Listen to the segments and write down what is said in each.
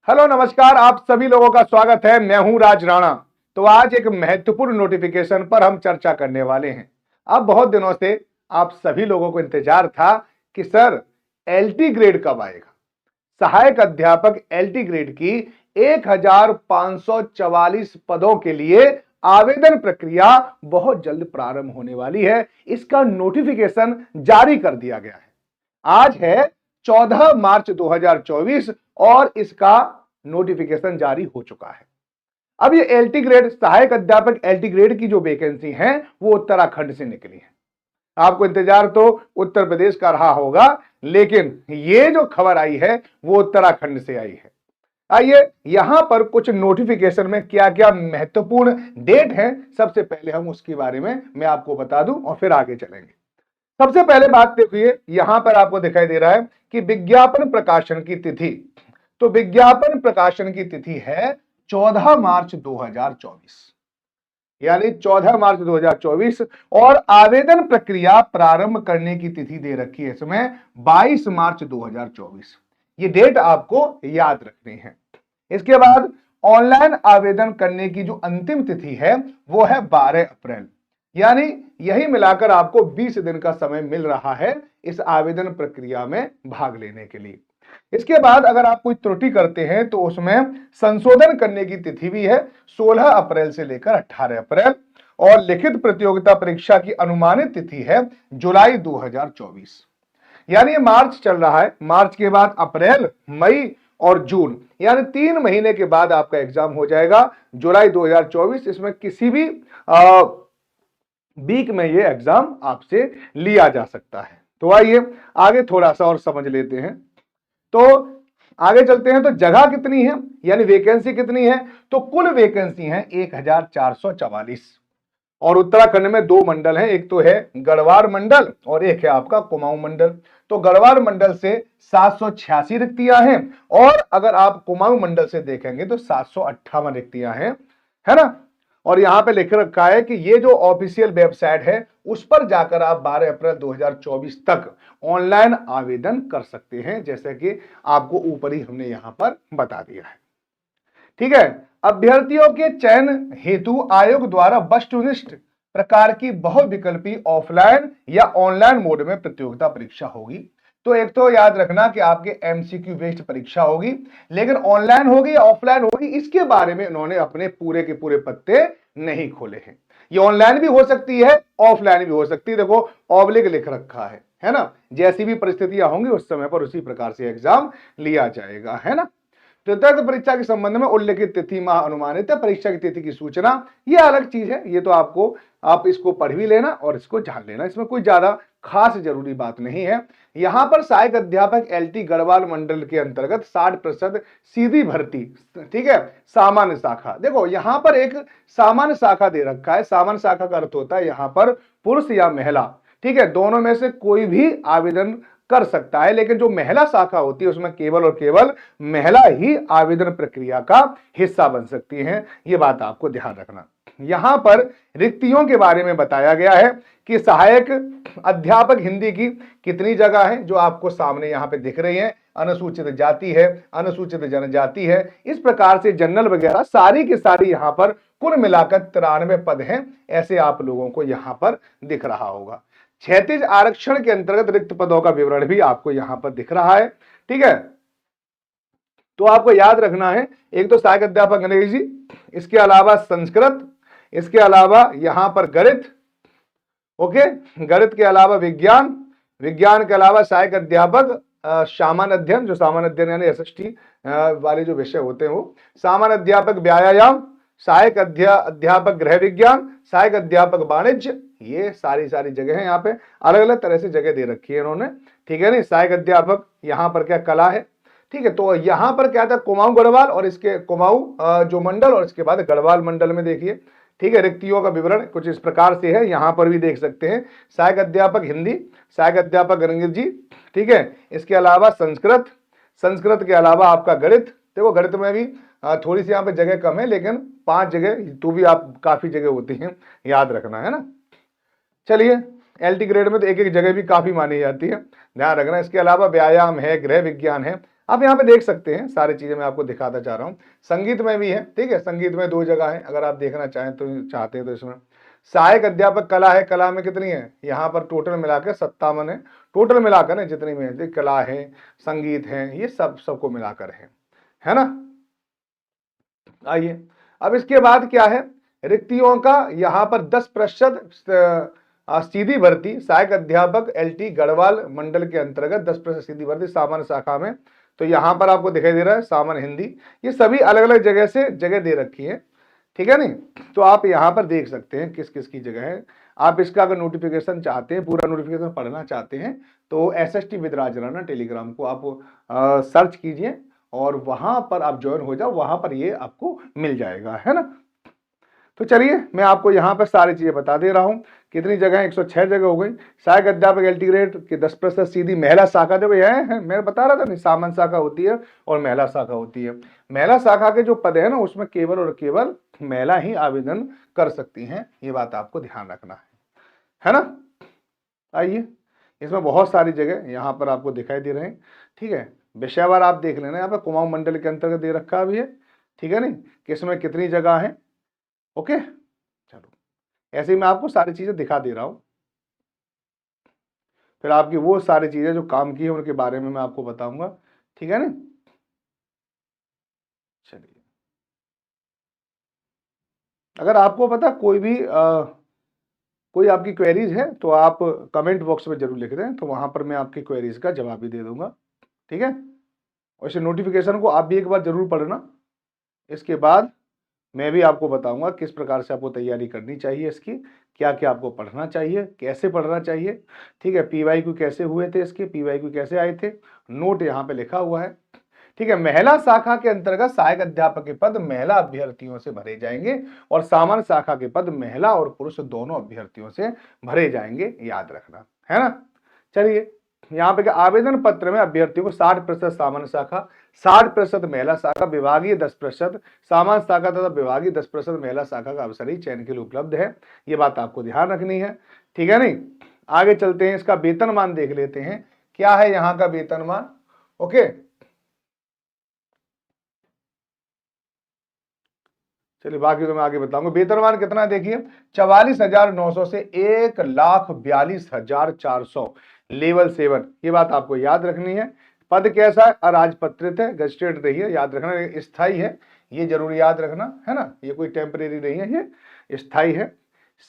Hello नमस्कार, आप सभी लोगों का स्वागत है। मैं हूं राज राणा। तो आज एक महत्वपूर्ण नोटिफिकेशन पर हम चर्चा करने वाले हैं। अब बहुत दिनों से आप सभी लोगों को इंतजार था कि सर एलटी ग्रेड कब आएगा। सहायक अध्यापक एलटी ग्रेड की 1544 पदों के लिए आवेदन प्रक्रिया बहुत जल्द प्रारंभ होने वाली है। इसका नोटिफिकेशन जारी कर दिया गया है। आज है 14 मार्च 2024 और इसका नोटिफिकेशन जारी हो चुका है। अब ये एलटी ग्रेड सहायक अध्यापक एलटी ग्रेड की जो वैकेंसी है वो उत्तराखंड से निकली है। आपको इंतजार तो उत्तर प्रदेश का रहा होगा, लेकिन ये जो खबर आई है वो उत्तराखंड से आई है। आइए यहां पर कुछ नोटिफिकेशन में क्या क्या महत्वपूर्ण डेट है, सबसे पहले हम उसके बारे में मैं आपको बता दूं और फिर आगे चलेंगे। सबसे पहले बात देखिए, यहां पर आपको दिखाई दे रहा है कि विज्ञापन प्रकाशन की तिथि। तो विज्ञापन प्रकाशन की तिथि है 14 मार्च 2024, यानी 14 मार्च 2024। और आवेदन प्रक्रिया प्रारंभ करने की तिथि दे रखी है इसमें 22 मार्च 2024। ये डेट आपको याद रखनी है। इसके बाद ऑनलाइन आवेदन करने की जो अंतिम तिथि है वो है 12 अप्रैल, यानी यही मिलाकर आपको 20 दिन का समय मिल रहा है इस आवेदन प्रक्रिया में भाग लेने के लिए। इसके बाद अगर आप कोई त्रुटि करते हैं तो उसमें संशोधन करने की तिथि भी है 16 अप्रैल से लेकर 18 अप्रैल। और लिखित प्रतियोगिता परीक्षा की अनुमानित तिथि है जुलाई 2024, यानी ये मार्च चल रहा है। मार्च के बाद अप्रैल, मई और जून, यानी 3 महीने के बाद आपका एग्जाम हो जाएगा जुलाई 2024। इसमें किसी भी वीक में ये एग्जाम आपसे लिया जा सकता है। तो आइए आगे थोड़ा सा और समझ लेते हैं। तो आगे चलते हैं। तो जगह कितनी है, यानी वैकेंसी कितनी है? तो कुल वैकेंसी है 1444। और उत्तराखंड में 2 मंडल हैं, एक तो है गढ़वाल मंडल और एक है आपका कुमाऊं मंडल। तो गढ़वाल मंडल से 786 रिक्तियां हैं और अगर आप कुमाऊं मंडल से देखेंगे तो 758 रिक्तियां हैं, है ना। और यहां पे लिख रखा है कि ये जो ऑफिशियल वेबसाइट है उस पर जाकर आप 12 अप्रैल 2024 तक ऑनलाइन आवेदन कर सकते हैं, जैसे कि आपको ऊपर ही हमने यहां पर बता दिया है। ठीक है। अभ्यर्थियों के चयन हेतु आयोग द्वारा वस्तुनिष्ठ प्रकार की बहुविकल्पी ऑफलाइन या ऑनलाइन मोड में प्रतियोगिता परीक्षा होगी। तो एक तो याद रखना कि आपके एमसीक्यू बेस्ड परीक्षा होगी, लेकिन ऑनलाइन होगी या ऑफलाइन होगी इसके बारे में उन्होंने अपने पूरे के पूरे पत्ते नहीं खोले हैं। ये ऑनलाइन भी हो सकती है, ऑफलाइन भी हो सकती है। देखो ऑब्लिक लिख रखा है ना। जैसी भी परिस्थितियां होंगी उस समय पर उसी प्रकार से एग्जाम लिया जाएगा, है ना। तृतीय परीक्षा के संबंध में उल्लेखित तिथि माह अनुमानित है। परीक्षा की तिथि की सूचना ये अलग चीज है, ये तो आप इसको पढ़ भी लेना और इसको जान लेना, इसमें कोई ज्यादा खास जरूरी बात नहीं है। यहां पर सहायक अध्यापक एलटी गढ़वाल मंडल के अंतर्गत 60% सीधी भर्ती, ठीक है। सामान्य शाखा, देखो यहां पर एक सामान्य शाखा दे रखा है। सामान्य शाखा का अर्थ होता है यहां पर पुरुष या महिला, ठीक है, दोनों में से कोई भी आवेदन कर सकता है। लेकिन जो महिला शाखा होती है उसमें केवल और केवल महिला ही आवेदन प्रक्रिया का हिस्सा बन सकती हैं। यह बात आपको ध्यान रखना। यहां पर रिक्तियों के बारे में बताया गया है कि सहायक अध्यापक हिंदी की कितनी जगह है, जो आपको सामने यहां पे दिख रही है। अनुसूचित जाति है, अनुसूचित जनजाति है, इस प्रकार से जनरल वगैरह सारी की सारी यहां पर कुल मिलाकर 93 पद हैं, ऐसे आप लोगों को यहां पर दिख रहा होगा। क्षैतिज आरक्षण के अंतर्गत रिक्त पदों का विवरण भी आपको यहां पर दिख रहा है, ठीक है। तो आपको याद रखना है, एक तो सहायक अध्यापक अंग्रेजी, इसके अलावा संस्कृत, इसके अलावा यहां पर गणित, ओके, गणित के अलावा विज्ञान, विज्ञान के अलावा सहायक अध्यापक सामान्य अध्ययन, जो सामान्य अध्ययन यानी एसएसटी वाले जो विषय होते हैं वो, सामान्य अध्यापक व्यायाम, सहायक अध्यापक गृह विज्ञान, सहायक अध्यापक वाणिज्य, ये सारी जगह है। यहाँ पे अलग अलग तरह से जगह दे रखी है इन्होंने, ठीक है ना। सहायक अध्यापक यहाँ पर क्या कला है, ठीक है। तो यहाँ पर क्या था, कुमाऊं गढ़वाल और इसके कुमाऊं जो मंडल और इसके बाद गढ़वाल मंडल में देखिए, ठीक है। रिक्तियों का विवरण कुछ इस प्रकार से है, यहां पर भी देख सकते हैं। सहायक अध्यापक हिंदी, सहायक अध्यापक अंग्रेजी, ठीक है। इसके अलावा संस्कृत, संस्कृत के अलावा आपका गणित, देखो गणित में भी थोड़ी सी यहाँ पे जगह कम है, लेकिन 5 जगह तो भी आप काफी जगह होती हैं, याद रखना है ना। चलिए एलटी ग्रेड में तो एक एक जगह भी काफी मानी जाती है, ध्यान रखना। इसके अलावा व्यायाम है, गृह विज्ञान है, आप यहाँ पे देख सकते हैं, सारी चीजें मैं आपको दिखाता जा रहा हूँ। संगीत में भी है, ठीक है, संगीत में 2 जगह है, अगर आप देखना चाहें तो, चाहते हैं तो इसमें सहायक अध्यापक कला है, कला में कितनी है, यहाँ पर टोटल मिलाकर 57 है, टोटल मिलाकर है जितनी में है, कला है, संगीत है, ये सब सबको मिलाकर है ना। आइए अब इसके बाद क्या है, रिक्तियों का यहाँ पर 10% सीधी भर्ती, सहायक अध्यापक LT गढ़वाल मंडल के अंतर्गत 10% सीधी भर्ती सामान्य शाखा में। तो यहाँ पर आपको दिखाई दे रहा है सामान्य हिंदी, ये सभी अलग अलग जगह से जगह दे रखी है, ठीक है नहीं। तो आप यहाँ पर देख सकते हैं किस किस की जगह है। आप इसका अगर नोटिफिकेशन चाहते हैं, पूरा नोटिफिकेशन पढ़ना चाहते हैं, तो SST विद राजराना टेलीग्राम को आप सर्च कीजिए और वहां पर आप ज्वाइन हो जाओ, वहां पर ये आपको मिल जाएगा, है ना। तो चलिए मैं आपको यहाँ पर सारी चीजें बता दे रहा हूँ। कितनी जगह है, 106 जगह हो गई। सहायक अध्यापक LT ग्रेड की 10% सीधी महिला शाखा, देखो यह है, मैं बता रहा था नहीं, सामान्य शाखा होती है और महिला शाखा होती है। महिला शाखा के जो पद है ना, उसमें केवल और केवल महिला ही आवेदन कर सकती हैं, ये बात आपको ध्यान रखना है ना। आइए इसमें बहुत सारी जगह यहाँ पर आपको दिखाई दे रहे हैं, ठीक है। विषयवार आप देख लेना, यहाँ पर कुमाऊं मंडल के अंतर्गत दे रखा भी है, ठीक है नहीं, कि इसमें कितनी जगह है। ओके चलो, ऐसे ही मैं आपको सारी चीजें दिखा दे रहा हूं, फिर आपकी वो सारी चीजें जो काम की है उनके बारे में मैं आपको बताऊंगा, ठीक है ना। चलिए, अगर आपको पता कोई आपकी क्वेरीज है तो आप कमेंट बॉक्स में जरूर लिख दें, तो वहां पर मैं आपकी क्वेरीज का जवाब भी दे दूंगा, ठीक है। और इस नोटिफिकेशन को आप भी एक बार जरूर पढ़ना, इसके बाद मैं भी आपको बताऊंगा किस प्रकार से आपको तैयारी करनी चाहिए इसकी, क्या क्या आपको पढ़ना चाहिए, कैसे पढ़ना चाहिए, ठीक है। PYQ कैसे हुए थे इसके, PYQ कैसे आए थे, नोट यहाँ पे लिखा हुआ है, ठीक है। महिला शाखा के अंतर्गत सहायक अध्यापक के पद महिला अभ्यर्थियों से भरे जाएंगे और सामान्य शाखा के पद महिला और पुरुष दोनों अभ्यर्थियों से भरे जाएंगे, याद रखना है ना। चलिए यहाँ पे आवेदन पत्र में अभ्यर्थियों को 60% सामान्य शाखा, 60% महिला शाखा, विभागीय 10%, सामान्य शाखा तथा विभागीय 10% महिला शाखा का अवसरी चयन के लिए उपलब्ध है, ये बात आपको ध्यान रखनी है, ठीक है नहीं। आगे चलते हैं, इसका वेतनमान देख लेते हैं, क्या है यहाँ का वेतनमान। ओके चलिए, बाकी तो मैं आगे बताऊंगा। वेतनमान कितना देखिए, 44,900 से 1,42,400 लेवल 7, ये बात आपको याद रखनी है। पद कैसा है, अराजपत्रित है, गजटेड नहीं है, याद रखना, स्थायी है, ये जरूर याद रखना है ना, ये कोई टेम्परेरी नहीं है, ये स्थायी है।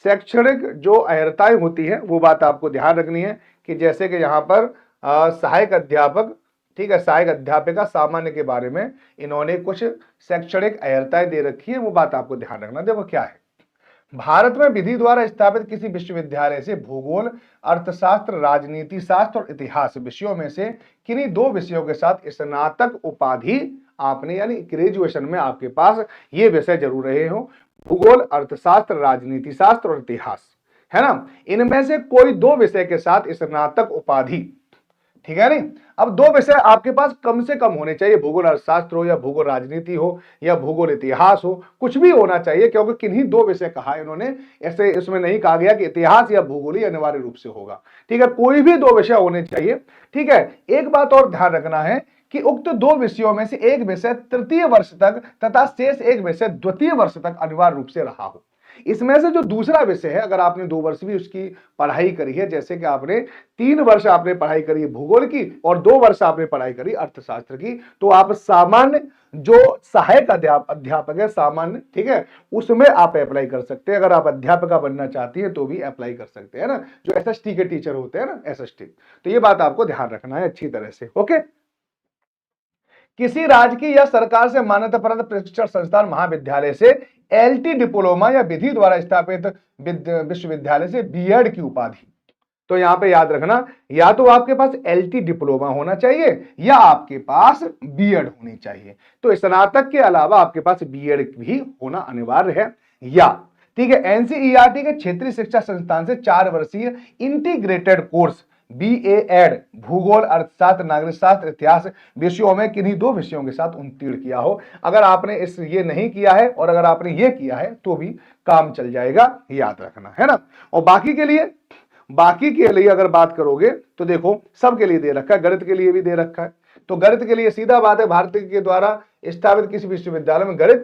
शैक्षणिक जो अर्हताएं होती है वो बात आपको ध्यान रखनी है, कि जैसे कि यहाँ पर सहायक अध्यापक, ठीक है, सहायक अध्यापिका सामान्य के बारे में इन्होंने कुछ शैक्षणिक अर्हताएं दे रखी है, वो बात आपको ध्यान रखना। देखो क्या है, भारत में विधि द्वारा स्थापित किसी विश्वविद्यालय से भूगोल, अर्थशास्त्र, राजनीति शास्त्र और इतिहास विषयों में से किन्हीं 2 विषयों के साथ स्नातक उपाधि आपने, यानी ग्रेजुएशन में आपके पास ये विषय जरूर रहे हो, भूगोल, अर्थशास्त्र, राजनीति शास्त्र और इतिहास, है ना। इनमें से कोई 2 विषय के साथ स्नातक उपाधि, ठीक है नहीं। अब 2 विषय आपके पास कम से कम होने चाहिए, भूगोल अर्थशास्त्र हो या भूगोल राजनीति हो या भूगोल इतिहास हो, कुछ भी होना चाहिए, क्योंकि किन्हीं 2 विषय कहा इन्होंने, ऐसे इसमें नहीं कहा गया कि इतिहास या भूगोल ही अनिवार्य रूप से होगा, ठीक है, कोई भी 2 विषय होने चाहिए, ठीक है। एक बात और ध्यान रखना है कि उक्त 2 विषयों में से एक विषय तृतीय वर्ष तक तथा शेष एक विषय द्वितीय वर्ष तक अनिवार्य रूप से रहा हो। इसमें से जो दूसरा विषय है, अगर आपने 2 वर्ष भी उसकी पढ़ाई करी है, जैसे कि आपने 3 वर्ष आपने पढ़ाई करी भूगोल की और 2 वर्ष आपने पढ़ाई करी अर्थशास्त्र की, तो आप सामान्य जो सहायक अध्यापक है सामान्य, ठीक है, उसमें आप अप्लाई कर सकते हैं। अगर आप अध्यापिका बनना चाहती है तो भी अप्लाई कर सकते हैं ना, जो SST के टीचर होते हैं ना, SST। तो ये बात आपको ध्यान रखना है अच्छी तरह से। ओके, किसी राज्य की या सरकार से मान्यता प्राप्त प्रशिक्षण संस्थान महाविद्यालय से LT डिप्लोमा या विधि द्वारा स्थापित विश्वविद्यालय से B.Ed की उपाधि, तो यहां पे याद रखना, या तो आपके पास LT डिप्लोमा होना चाहिए या आपके पास B.Ed होनी चाहिए। तो स्नातक के अलावा आपके पास B.Ed भी होना अनिवार्य है, या ठीक है, NCERT के क्षेत्रीय शिक्षा संस्थान से 4 वर्षीय इंटीग्रेटेड कोर्स BA.Ed भूगोल, अर्थशास्त्र, नागरिक शास्त्र, इतिहास विषयों में किन्हीं 2 विषयों के साथ उत्तीर्ण किया हो। अगर आपने ये नहीं किया है और अगर आपने ये किया है तो भी काम चल जाएगा, याद रखना है ना। और बाकी के लिए अगर बात करोगे तो देखो सबके लिए दे रखा है, गणित के लिए भी दे रखा है, तो गणित के लिए सीधा बात है, भारत के द्वारा स्थापित किसी विश्वविद्यालय में गणित,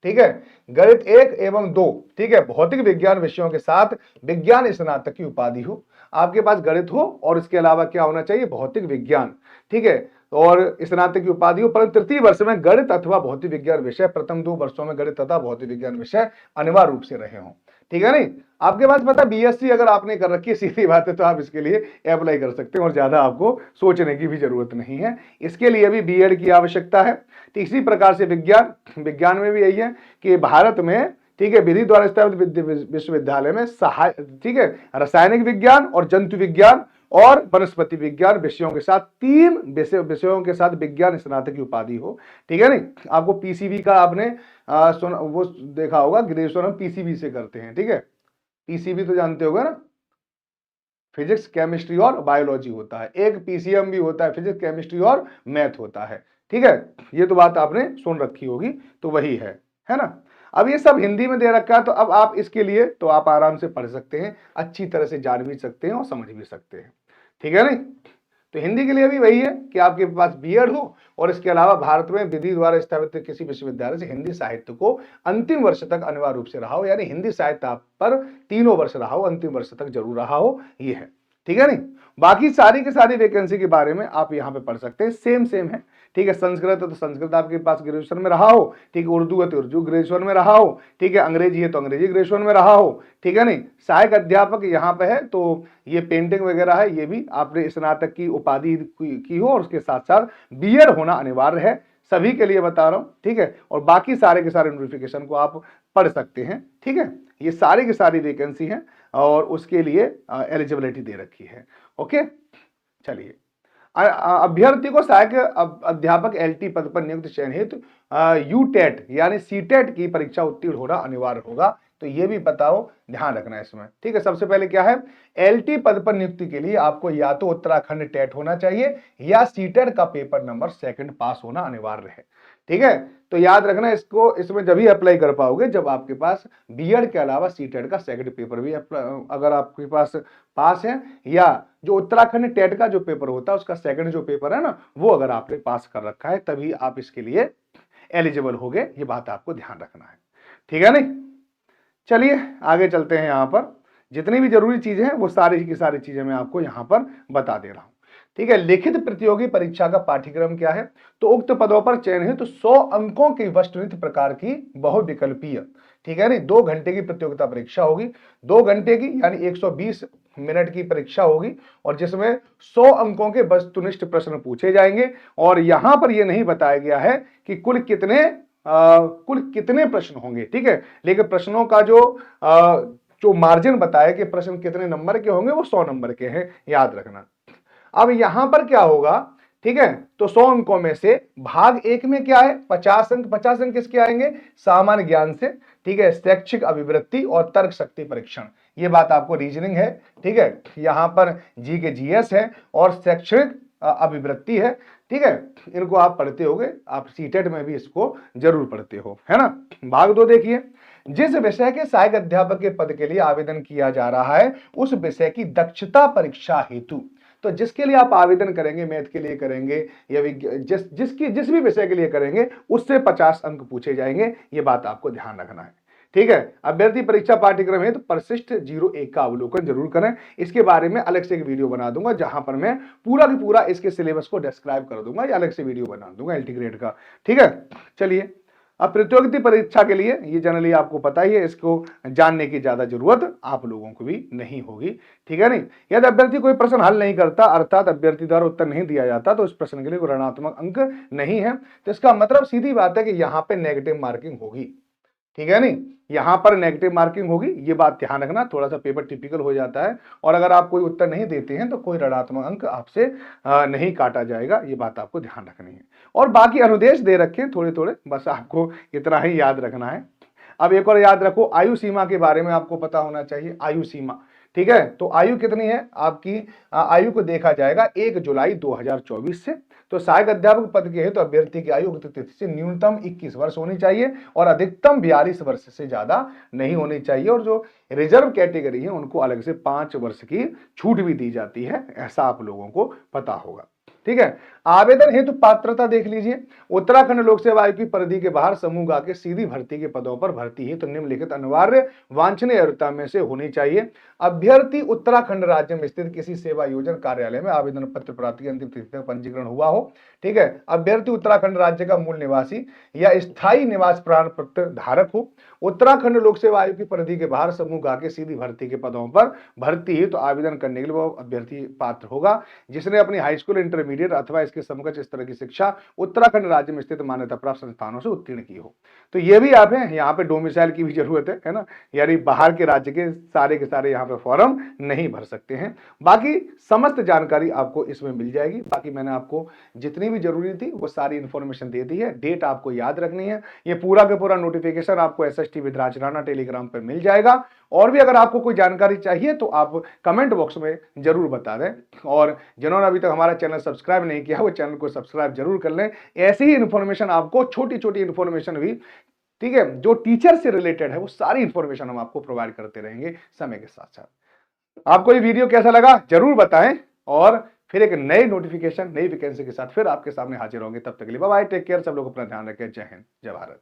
ठीक है, गणित 1 एवं 2, ठीक है, भौतिक विज्ञान विषयों के साथ विज्ञान स्नातक की उपाधि हो। आपके पास गणित हो और इसके अलावा क्या होना चाहिए, भौतिक विज्ञान, ठीक है, और स्नातक की उपाधि हो, परंतु तृतीय वर्ष में गणित अथवा भौतिक विज्ञान विषय, प्रथम 2 वर्षों में गणित तथा भौतिक विज्ञान विषय अनिवार्य रूप से रहे हों, ठीक है। नहीं, आपके पास पता बीएससी अगर आपने कर रखी है, सीधी बात है, तो आप इसके लिए अप्लाई कर सकते हैं और ज्यादा आपको सोचने की भी जरूरत नहीं है। इसके लिए भी बीएड की आवश्यकता है। तो इसी प्रकार से विज्ञान में भी यही है कि भारत में, ठीक है, विधि द्वारा स्थापित विश्वविद्यालय में सहाय, ठीक है, रासायनिक विज्ञान और जंतु विज्ञान और वनस्पति विज्ञान विषयों के साथ 3 विषयों के साथ विज्ञान स्नातक की उपाधि हो, ठीक है। नहीं, आपको पीसीबी का आपने वो देखा होगा, ग्रेजुएशन हम पीसीबी से करते हैं, ठीक है, पीसीबी तो जानते होगा ना, फिजिक्स केमिस्ट्री और बायोलॉजी होता है, एक पीसीएम भी होता है, फिजिक्स केमिस्ट्री और मैथ होता है, ठीक है, ये तो बात आपने सुन रखी होगी, तो वही है ना। अब ये सब हिंदी में दे रखा है, तो अब आप इसके लिए तो आप आराम से पढ़ सकते हैं, अच्छी तरह से जान भी सकते हैं और समझ भी सकते हैं, ठीक है। नहीं, तो हिंदी के लिए भी वही है कि आपके पास बीएड हो और इसके अलावा भारत में विधि द्वारा स्थापित किसी विश्वविद्यालय से हिंदी साहित्य को अंतिम वर्ष तक अनिवार्य रूप से रहा हो, यानी हिंदी साहित्य आप पर 3 वर्ष रहा हो, अंतिम वर्ष तक जरूर रहा हो, ये है, ठीक है। नहीं, बाकी सारी की सारी वैकेंसी के बारे में आप यहाँ पे पढ़ सकते हैं, सेम है, ठीक है। संस्कृत है तो संस्कृत आपके पास ग्रेजुएशन में रहा हो, ठीक है, उर्दू है तो उर्दू ग्रेजुएशन में रहा हो, ठीक है, अंग्रेजी है तो अंग्रेजी ग्रेजुएशन में रहा हो, ठीक है। नहीं, सहायक अध्यापक यहाँ पे है, तो ये पेंटिंग वगैरह है, ये भी आपने स्नातक की उपाधि की हो और उसके साथ साथ बीएड होना अनिवार्य है, सभी के लिए बता रहा हूं, ठीक है। और बाकी सारे के सारे नोटिफिकेशन को आप पढ़ सकते हैं, ठीक है, ये सारी की सारी वैकेंसी है और उसके लिए एलिजिबिलिटी दे रखी है, ओके। चलिए, अभ्यर्थी को सहायक अध्यापक एलटी पद पर नियुक्त चयन हेतु यूटेट यानी सीटेट की परीक्षा उत्तीर्ण होना अनिवार्य होगा, तो ये भी बताओ, ध्यान रखना है इसमें, ठीक है। सबसे पहले क्या है, एलटी पद पर नियुक्ति के लिए आपको या तो उत्तराखंड टेट होना चाहिए या सीटेट का पेपर नंबर 2 पास होना अनिवार्य है, ठीक है। तो याद रखना इसको, इसमें जब ही अप्लाई कर पाओगे जब आपके पास बीएड के अलावा सीटेट का 2nd पेपर भी अगर आपके पास है, या जो उत्तराखंड टेट का जो पेपर होता है उसका 2nd जो पेपर है ना, वो अगर आपने पास कर रखा है तभी आप इसके लिए एलिजिबल होगे, ये बात आपको ध्यान रखना है, ठीक है। नहीं, चलिए आगे चलते हैं। यहाँ पर जितनी भी जरूरी चीजें हैं वो सारी की सारी चीजें मैं आपको यहाँ पर बता दे रहा हूं, ठीक है। लिखित प्रतियोगी परीक्षा का पाठ्यक्रम क्या है, तो उक्त पदों पर चयन है तो 100 अंकों की वस्तुनिष्ठ प्रकार की बहुविकल्पीय, ठीक है। नहीं, 2 घंटे की प्रतियोगिता परीक्षा होगी, 2 घंटे की यानी 120 मिनट की परीक्षा होगी और जिसमें 100 अंकों के वस्तुनिष्ठ प्रश्न पूछे जाएंगे। और यहां पर यह नहीं बताया गया है कि कुल कितने प्रश्न होंगे, ठीक है, लेकिन प्रश्नों का जो मार्जिन बताया कि प्रश्न कितने नंबर के होंगे वो 100 नंबर के हैं, याद रखना। अब यहां पर क्या होगा, ठीक है, तो 100 अंकों में से भाग 1 में क्या है, 50 अंक, 50 अंक किसके आएंगे, सामान्य ज्ञान से, ठीक है, शैक्षिक अभिवृत्ति और तर्क शक्ति परीक्षण, ये बात आपको रीजनिंग है, ठीक है, यहां पर जी के जीएस है और शैक्षणिक अभिवृत्ति है, ठीक है, इनको आप पढ़ते होगे, आप सीटेट में भी इसको जरूर पढ़ते हो, है ना। भाग 2 देखिए, जिस विषय के सहायक अध्यापक के पद के लिए आवेदन किया जा रहा है उस विषय की दक्षता परीक्षा हेतु, तो जिसके लिए आप आवेदन करेंगे, मैथ के लिए करेंगे या जिस भी विषय के लिए करेंगे उससे 50 अंक पूछे जाएंगे, ये बात आपको ध्यान रखना है, ठीक है। अभ्यर्थी परीक्षा पाठ्यक्रम है तो परिशिष्ट 01 का अवलोकन जरूर करें, इसके बारे में अलग से एक वीडियो बना दूंगा जहां पर मैं पूरा की पूरा इसके सिलेबस को डिस्क्राइब कर दूंगा, या अलग से वीडियो बना दूंगा एलटी ग्रेड का, ठीक है। चलिए, अब प्रतियोगिता परीक्षा के लिए ये जनरली आपको पता ही है, इसको जानने की ज्यादा जरूरत आप लोगों को भी नहीं होगी, ठीक है। नहीं, यदि अभ्यर्थी कोई प्रश्न हल नहीं करता अर्थात अभ्यर्थी द्वारा उत्तर नहीं दिया जाता तो इस प्रश्न के लिए कोई ऋणात्मक अंक नहीं है, तो इसका मतलब सीधी बात है कि यहां पे नेगेटिव मार्किंग होगी, ठीक है। नहीं, यहां पर नेगेटिव मार्किंग होगी, ये बात ध्यान रखना, थोड़ा सा पेपर टिपिकल हो जाता है और अगर आप कोई उत्तर नहीं देते हैं तो कोई ऋणात्मक अंक आपसे नहीं काटा जाएगा, ये बात आपको ध्यान रखनी है। और बाकी अनुदेश दे रखे हैं थोड़े थोड़े, बस आपको इतना ही याद रखना है। अब एक और याद रखो, आयु सीमा के बारे में आपको पता होना चाहिए, आयु सीमा, ठीक है। तो आयु कितनी है आपकी, आयु को देखा जाएगा 1 जुलाई 2024 से, तो सहायक अध्यापक पद के है तो अभ्यर्थी की आयु तिथि से न्यूनतम 21 वर्ष होनी चाहिए और अधिकतम 42 वर्ष से ज्यादा नहीं होनी चाहिए, और जो रिजर्व कैटेगरी है उनको अलग से 5 वर्ष की छूट भी दी जाती है, ऐसा आप लोगों को पता होगा, ठीक है। आवेदन हेतु पात्रता देख लीजिए, उत्तराखंड लोक सेवा आयोग की परिधि के बाहर समूह गा के सीधी भर्ती के पदों पर भर्ती हेतु निम्नलिखित अनिवार्य वांछनीय अर्हता में से होनी चाहिए। अभ्यर्थी उत्तराखंड राज्य में स्थित किसी सेवा योजन कार्यालय में आवेदन पत्र प्राप्ति की अंतिम तिथि तक पंजीकरण हुआ हो। ठीक है। अभ्यर्थी उत्तराखंड राज्य का मूल निवासी या स्थायी निवास प्रमाण पत्र धारक हो। उत्तराखंड लोक सेवा आयोग की परिधि के बाहर समूह गा के सीधी भर्ती के पदों पर भर्ती हेतु आवेदन करने के लिए वो अभ्यर्थी पात्र होगा जिसने अपनी हाई स्कूल, इंटरमीडिएट अथवा इसके समकक्ष इस तरह की शिक्षा उत्तराखंड राज्य में स्थित मान्यता प्राप्त संस्थानों से उत्तीर्ण की हो। तो ये भी आप है, यहाँ पे डोमिसाइल की भी जरूरत है ना, यानी बाहर के राज्य के सारे यहाँ पे फॉर्म नहीं भर सकते हैं। बाकी समस्त जानकारी आपको इसमें मिल जाएगी। बाकी मैंने आपको जितनी भी जरूरी थी वो सारी इंफॉर्मेशन दे दी है। डेट आपको याद रखनी है। ये पूरा का पूरा नोटिफिकेशन आपको SST with Raj Rana Telegram पर मिल जाएगा। और भी अगर आपको कोई जानकारी चाहिए तो आप कमेंट बॉक्स में जरूर बता दें। और जिन्होंने अभी तक हमारा चैनल सब्सक्राइब नहीं किया वो चैनल को सब्सक्राइब जरूर कर लें। ऐसी ही इंफॉर्मेशन आपको, छोटी छोटी इंफॉर्मेशन भी, ठीक है, जो टीचर से रिलेटेड है वो सारी इंफॉर्मेशन हम आपको प्रोवाइड करते रहेंगे समय के साथ साथ। आपको ये वीडियो कैसा लगा जरूर बताएं और फिर एक नए नोटिफिकेशन, नई वैकेंसी के साथ फिर आपके सामने हाजिर होंगे। तब तक के लिए बाय बाय, टेक केयर, सब लोग अपना ध्यान रखें। जय हिंद, जय भारत।